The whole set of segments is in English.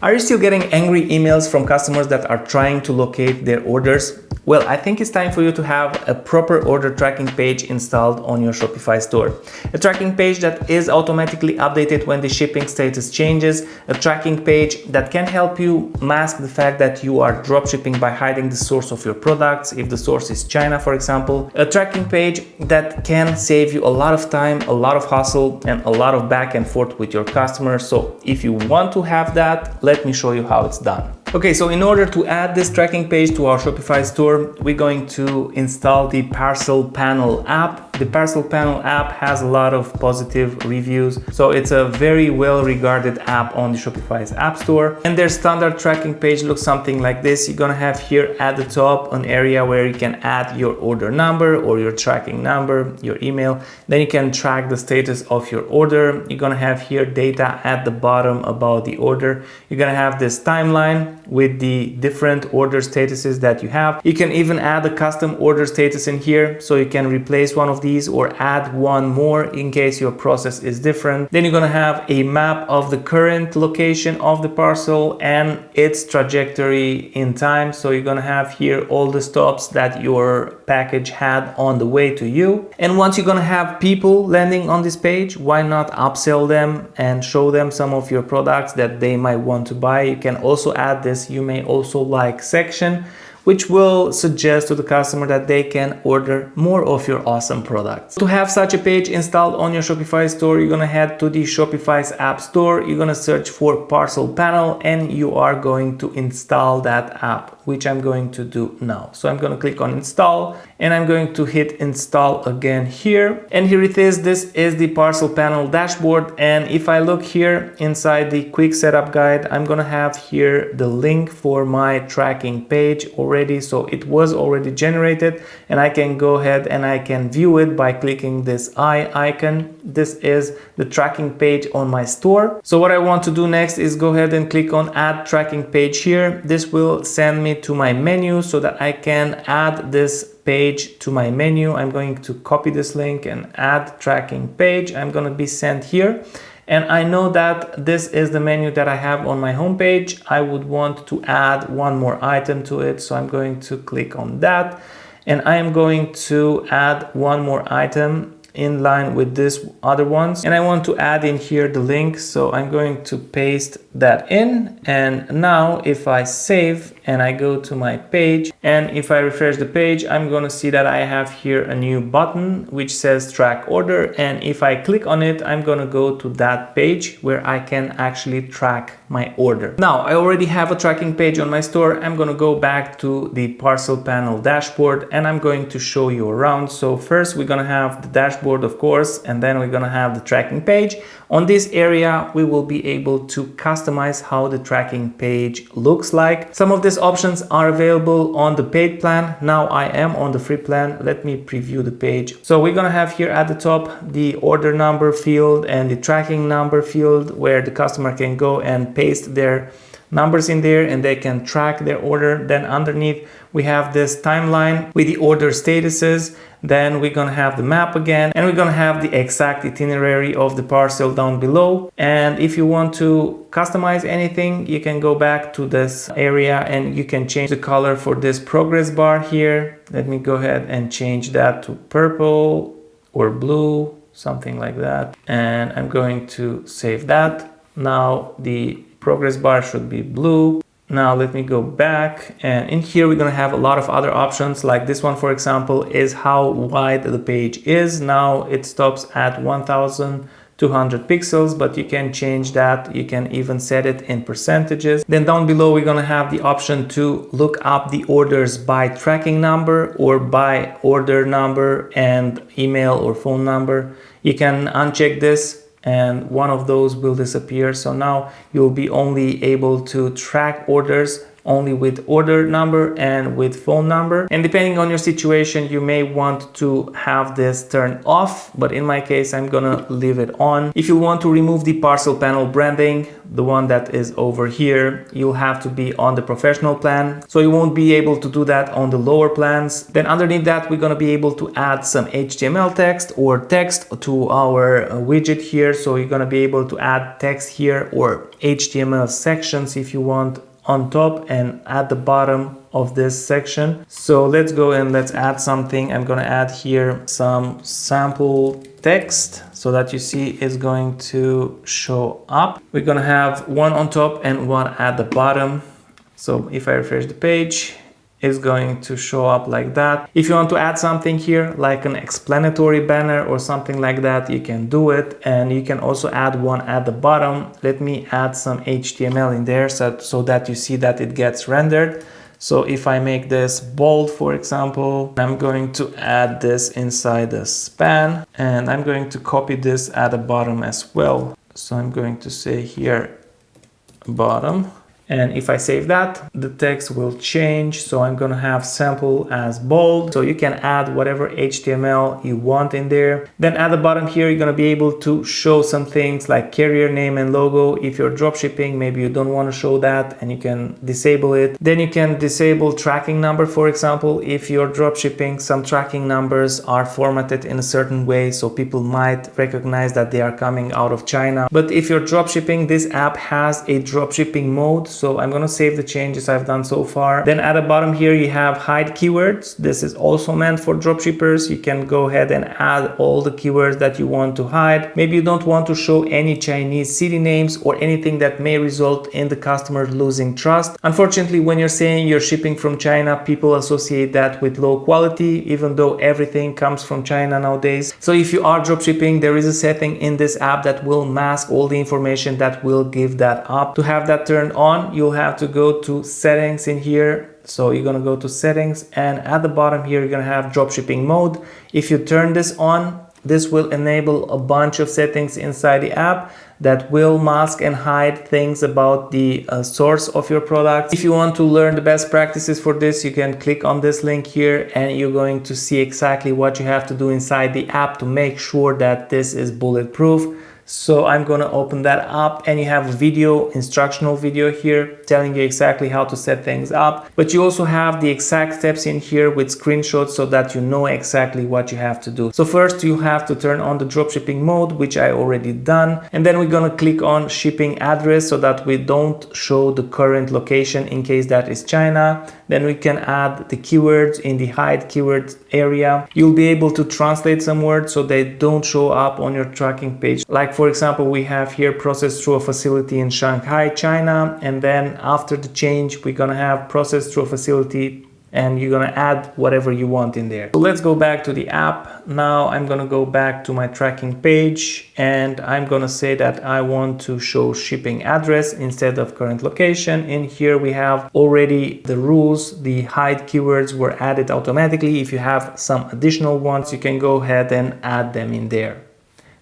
Are you still getting angry emails from customers that are trying to locate their orders? Well, I think it's time for you to have a proper order tracking page installed on your Shopify store. A tracking page that is automatically updated when the shipping status changes. A tracking page that can help you mask the fact that you are dropshipping by hiding the source of your products, if the source is China, for example. A tracking page that can save you a lot of time, a lot of hustle, and a lot of back and forth with your customers. So if you want to have that, let me show you how it's done. Okay, so in order to add this tracking page to our Shopify store, we're going to install the Parcel Panel app. The Parcel Panel app has a lot of positive reviews, so it's a very well regarded app on the Shopify's app store. And their standard tracking page looks something like this. You're gonna have here at the top an area where you can add your order number or your tracking number, your email. Then you can track the status of your order. You're gonna have here data at the bottom about the order. You're gonna have this timeline with the different order statuses that you have. You can even add a custom order status in here, so you can replace one of these or add one more in case your process is different. Then you're gonna have a map of the current location of the parcel and its trajectory in time. So you're gonna have here all the stops that your package had on the way to you. And once you're gonna have people landing on this page, why not upsell them and show them some of your products that they might want to buy? You can also add this "you may also like" section, which will suggest to the customer that they can order more of your awesome products. To have such a page installed on your Shopify store, you're gonna head to the Shopify's app store, you're gonna search for Parcel Panel, and you are going to install that app, which I'm going to do now. So I'm gonna click on install, and I'm going to hit install again here. And here it is. This is the Parcel Panel dashboard. And if I look here inside the quick setup guide, I'm gonna have here the link for my tracking page already. So it was already generated, and I can go ahead and I can view it by clicking this eye icon. This is the tracking page on my store. So what I want to do next is go ahead and click on add tracking page here. This will send me to my menu so that I can add this page to my menu. I'm going to copy this link and add tracking page. I'm going to be sent here. And I know that this is the menu that I have on my homepage. I would want to add one more item to it. So I'm going to click on that. And I am going to add one more item in line with this other ones. And I want to add in here the link. So I'm going to paste that in. And now if I save and I go to my page, and if I refresh the page, I'm going to see that I have here a new button which says track order. And if I click on it, I'm going to go to that page where I can actually track my order. Now I already have a tracking page on my store. I'm going to go back to the Parcel Panel dashboard, and I'm going to show you around. So first we're going to have the dashboard, of course, and then we're going to have the tracking page. On this area, we will be able to customize how the tracking page looks like. Some of these options are available on the paid plan. Now I am on the free plan. Let me preview the page. So we're going to have here at the top the order number field and the tracking number field, where the customer can go and paste their numbers in there and they can track their order. Then underneath we have this timeline with the order statuses. Then we're gonna have the map again, and we're gonna have the exact itinerary of the parcel down below. And if you want to customize anything, you can go back to this area and you can change the color for this progress bar here. Let me go ahead and change that to purple or blue, something like that. And I'm going to save that. Now the progress bar should be blue. Now let me go back, and in here we're going to have a lot of other options. Like this one, for example, is how wide the page is. Now it stops at 1200 pixels, but you can change that. You can even set it in percentages. Then down below we're going to have the option to look up the orders by tracking number or by order number and email or phone number. You can uncheck this, and one of those will disappear. So now you'll be only able to track orders only with order number and with phone number. And depending on your situation, you may want to have this turned off, but in my case, I'm gonna leave it on. If you want to remove the Parcel Panel branding, the one that is over here, you'll have to be on the professional plan. So you won't be able to do that on the lower plans. Then underneath that, we're gonna be able to add some HTML text or text to our widget here. So you're gonna be able to add text here or HTML sections if you want on top and at the bottom of this section. So let's go and let's add something. I'm gonna add here some sample text so that you see it's going to show up. We're gonna have one on top and one at the bottom. So if I refresh the page, it's going to show up like that. If you want to add something here, like an explanatory banner or something like that, you can do it. And you can also add one at the bottom. Let me add some HTML in there so that you see that it gets rendered. So if I make this bold, for example, I'm going to add this inside the span and I'm going to copy this at the bottom as well. So I'm going to say here, bottom. And if I save that, the text will change. So I'm going to have sample as bold. So you can add whatever HTML you want in there. Then at the bottom here, you're going to be able to show some things like carrier name and logo. If you're dropshipping, maybe you don't want to show that and you can disable it. Then you can disable tracking number. For example, if you're dropshipping, some tracking numbers are formatted in a certain way. So people might recognize that they are coming out of China. But if you're dropshipping, this app has a dropshipping mode. So I'm going to save the changes I've done so far. Then at the bottom here, you have hide keywords. This is also meant for dropshippers. You can go ahead and add all the keywords that you want to hide. Maybe you don't want to show any Chinese city names or anything that may result in the customer losing trust. Unfortunately, when you're saying you're shipping from China, people associate that with low quality, even though everything comes from China nowadays. So if you are dropshipping, there is a setting in this app that will mask all the information that will give that up. To have that turned on, you'll have to go to settings in here. So you're going to go to settings and at the bottom here, you're going to have dropshipping mode. If you turn this on, this will enable a bunch of settings inside the app that will mask and hide things about the source of your product. If you want to learn the best practices for this, you can click on this link here and you're going to see exactly what you have to do inside the app to make sure that this is bulletproof. So I'm going to open that up and you have a video, instructional video here telling you exactly how to set things up. But you also have the exact steps in here with screenshots so that you know exactly what you have to do. So first you have to turn on the dropshipping mode, which I already done. And then we're going to click on shipping address so that we don't show the current location in case that is China. Then we can add the keywords in the hide keywords area. You'll be able to translate some words so they don't show up on your tracking page. Like for example, we have here processed through a facility in Shanghai, China. And then after the change, we're gonna have processed through a facility and you're gonna add whatever you want in there. So let's go back to the app. Now I'm gonna go back to my tracking page and I'm gonna say that I want to show shipping address instead of current location. In here we have already the rules. The hide keywords were added automatically. If you have some additional ones, you can go ahead and add them in there.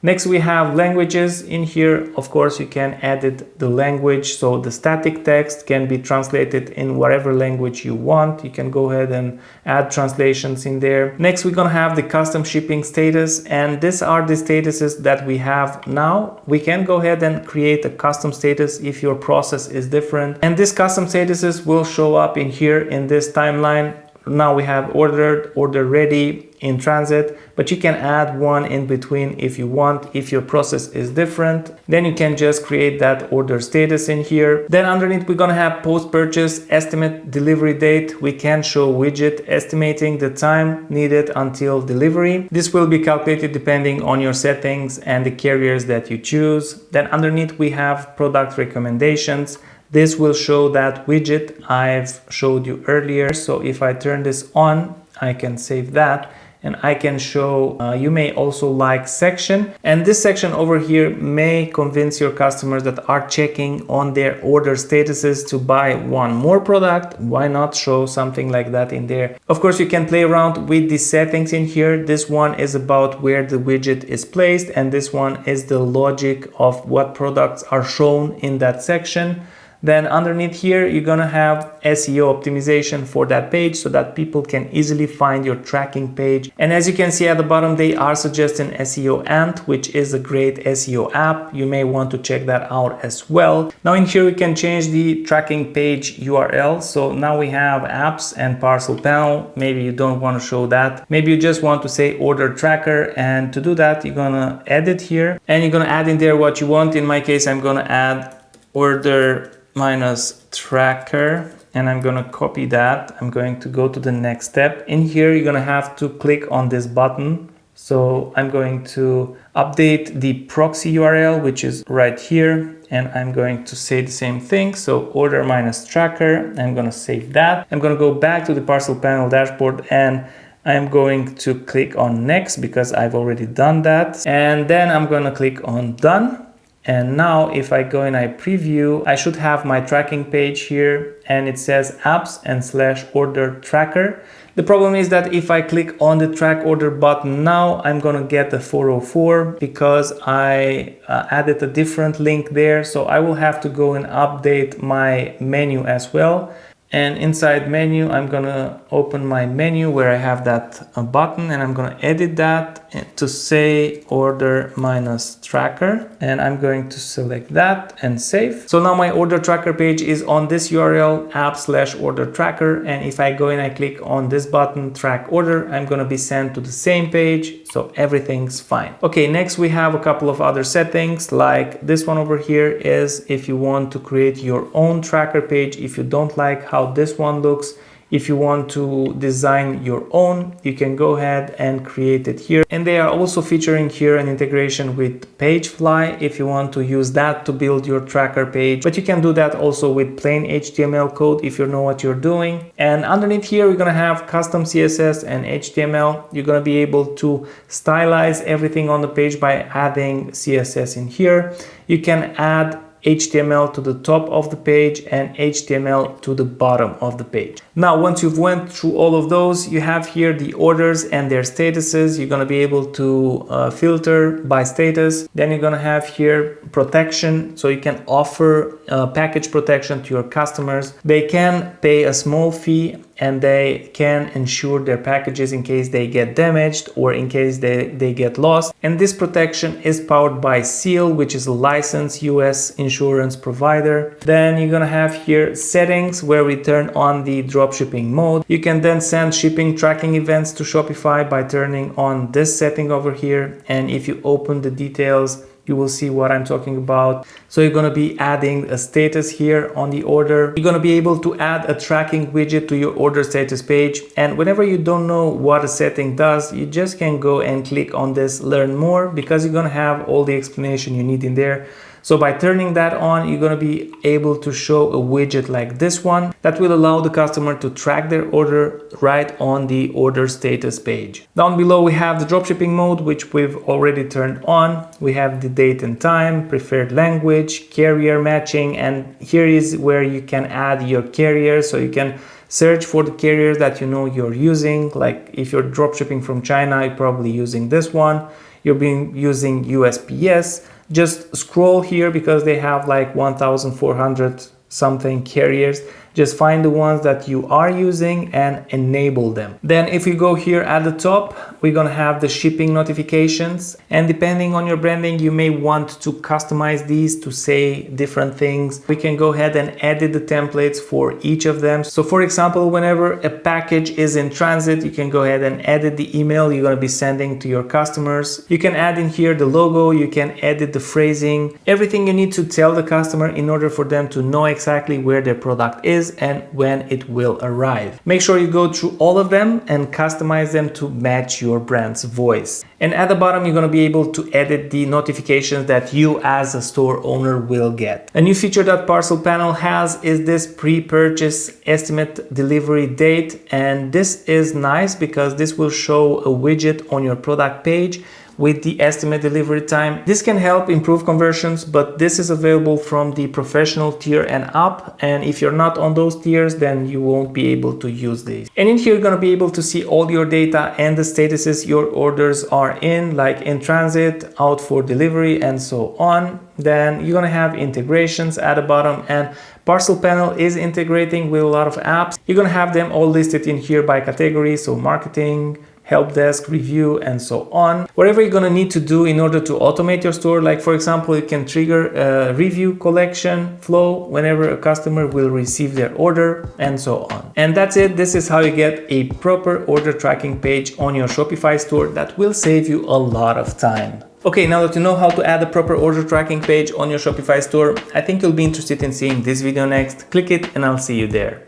Next, we have languages in here. Of course, you can edit the language. So the static text can be translated in whatever language you want. You can go ahead and add translations in there. Next, we're going to have the custom shipping status. And these are the statuses that we have now. We can go ahead and create a custom status if your process is different. And these custom statuses will show up in here in this timeline. Now we have ordered, order ready, in transit, but you can add one in between if you want, if your process is different. Then you can just create that order status in here. Then underneath, we're gonna have post-purchase estimate delivery date. We can show widget estimating the time needed until delivery. This will be calculated depending on your settings and the carriers that you choose. Then underneath, we have product recommendations. This will show that widget I've showed you earlier. So if I turn this on, I can save that and I can show, you may also like section. And this section over here may convince your customers that are checking on their order statuses to buy one more product. Why not show something like that in there? Of course, you can play around with the settings in here. This one is about where the widget is placed, and this one is the logic of what products are shown in that section. Then underneath here, you're gonna have SEO optimization for that page so that people can easily find your tracking page. And as you can see at the bottom, they are suggesting SEO Ant, which is a great SEO app. You may want to check that out as well. Now in here, we can change the tracking page URL. So now we have apps and Parcel Panel. Maybe you don't want to show that. Maybe you just want to say order tracker. And to do that, you're gonna edit here and you're gonna add in there what you want. In my case, I'm gonna add order minus tracker, and I'm gonna copy that. I'm going to go to the next step. In here, you're gonna have to click on this button. So I'm going to update the proxy URL, which is right here. And I'm going to say the same thing. So order minus tracker, I'm gonna save that. I'm gonna go back to the Parcel Panel dashboard and I'm going to click on next because I've already done that. And then I'm gonna click on done. And now if I go and I preview, I should have my tracking page here and it says apps and /order tracker. The problem is that if I click on the track order button now, I'm gonna get a 404 because I added a different link there. So I will have to go and update my menu as well. And inside menu, I'm gonna open my menu where I have that button and I'm gonna edit that to say order minus tracker. And I'm going to select that and save. So now my order tracker page is on this URL, app/order tracker. And if I go and I click on this button, track order, I'm gonna be sent to the same page. So everything's fine. Okay, next we have a couple of other settings like this one over here is if you want to create your own tracker page, if you don't like how this one looks, if you want to design your own, you can go ahead and create it here. And they are also featuring here an integration with Pagefly if you want to use that to build your tracker page. But you can do that also with plain HTML code if you know what you're doing. And underneath here, we're gonna have custom CSS and HTML. You're gonna be able to stylize everything on the page by adding CSS in here. You can add HTML to the top of the page and HTML to the bottom of the page. Now, once you've went through all of those, you have here the orders and their statuses. You're gonna be able to filter by status. Then you're gonna have here protection. So you can offer package protection to your customers. They can pay a small fee and they can insure their packages in case they get damaged or in case they get lost. And this protection is powered by Seal, which is a licensed US insurance provider. Then you're gonna have here settings where we turn on the dropshipping mode. You can then send shipping tracking events to Shopify by turning on this setting over here. And if you open the details, you will see what I'm talking about. So you're gonna be adding a status here on the order. You're gonna be able to add a tracking widget to your order status page. And whenever you don't know what a setting does, you just can go and click on this learn more because you're gonna have all the explanation you need in there. So by turning that on, you're gonna be able to show a widget like this one that will allow the customer to track their order right on the order status page. Down below, we have the dropshipping mode, which we've already turned on. We have the date and time, preferred language, carrier matching, and here is where you can add your carrier. So you can search for the carriers that you know you're using. Like if you're dropshipping from China, you're probably using this one. You're using USPS. Just scroll here because they have like 1,400 something carriers. Just find the ones that you are using and enable them. Then if you go here at the top, we're gonna have the shipping notifications. And depending on your branding, you may want to customize these to say different things. We can go ahead and edit the templates for each of them. So for example, whenever a package is in transit, you can go ahead and edit the email you're gonna be sending to your customers. You can add in here the logo, you can edit the phrasing, everything you need to tell the customer in order for them to know exactly where their product is and when it will arrive. Make sure you go through all of them and customize them to match your brand's voice. And at the bottom, you're going to be able to edit the notifications that you as a store owner will get. A new feature that Parcel Panel has is this pre-purchase estimate delivery date. And this is nice because this will show a widget on your product page with the estimate delivery time. This can help improve conversions, but this is available from the professional tier and up. And if you're not on those tiers, then you won't be able to use these. And in here, you're gonna be able to see all your data and the statuses your orders are in, like in transit, out for delivery, and so on. Then you're gonna have integrations at the bottom and Parcel Panel is integrating with a lot of apps. You're gonna have them all listed in here by category, so marketing, help desk, review, and so on. Whatever you're gonna need to do in order to automate your store, like for example, you can trigger a review collection flow whenever a customer will receive their order, and so on. And that's it. This is how you get a proper order tracking page on your Shopify store that will save you a lot of time. Okay, now that you know how to add a proper order tracking page on your Shopify store, I think you'll be interested in seeing this video next. Click it and I'll see you there.